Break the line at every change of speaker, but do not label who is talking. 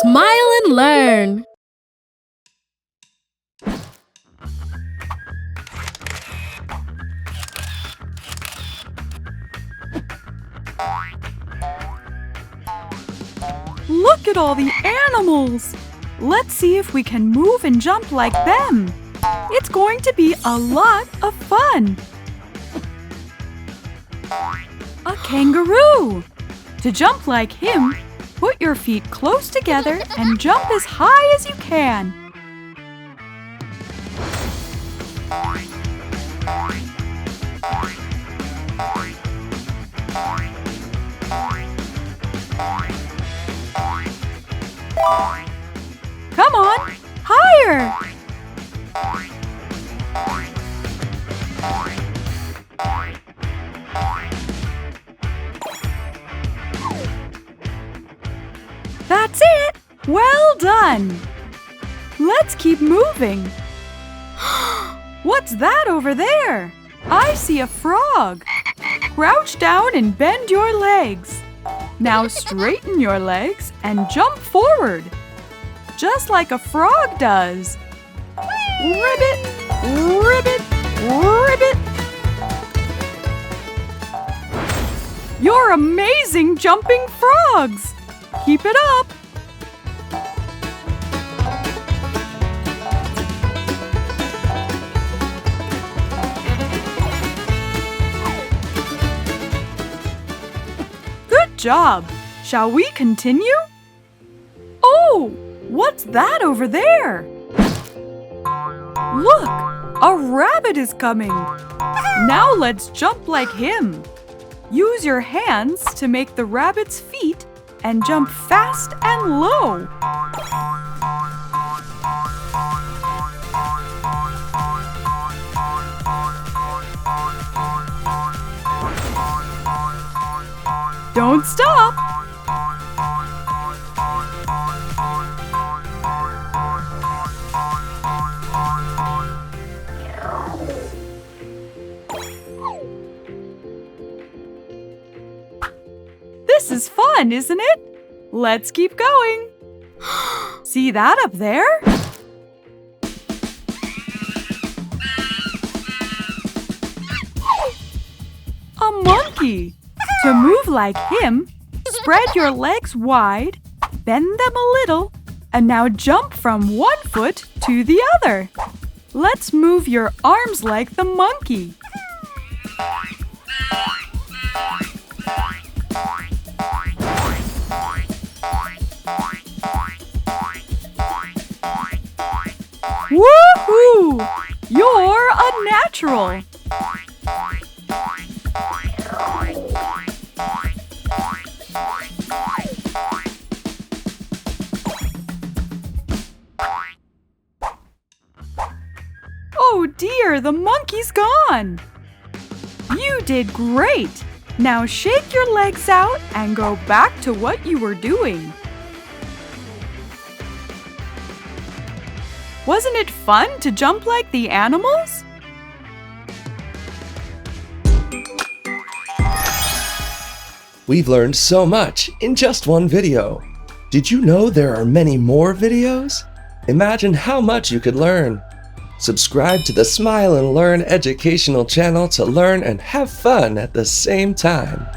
Smile and learn.
Look at all the animals! Let's see if we can move and jump like them. It's going to be a lot of fun. A kangaroo! To jump like him, put your feet close together and jump as high as you can. Come on, higher! That's it! Well done! Let's keep moving. What's that over there? I see a frog. Crouch down and bend your legs. Now straighten your legs and jump forward. Just like a frog does. Ribbit, ribbit, ribbit. You're amazing jumping frogs! Keep it up! Good job! Shall we continue? Oh! What's that over there? Look! A rabbit is coming! Now let's jump like him. Use your hands to make the rabbit's feet and jump fast and low. Don't stop! This is fun, isn't it? Let's keep going. See that up there? A monkey. To move like him, spread your legs wide, bend them a little, and now jump from one foot to the other. Let's move your arms like the monkey. Woohoo! You're a natural! Oh dear, the monkey's gone! You did great! Now shake your legs out and go back to what you were doing. Wasn't it fun to jump like the animals?
We've learned so much in just one video. Did you know there are many more videos? Imagine how much you could learn. Subscribe to the Smile and Learn educational channel to learn and have fun at the same time.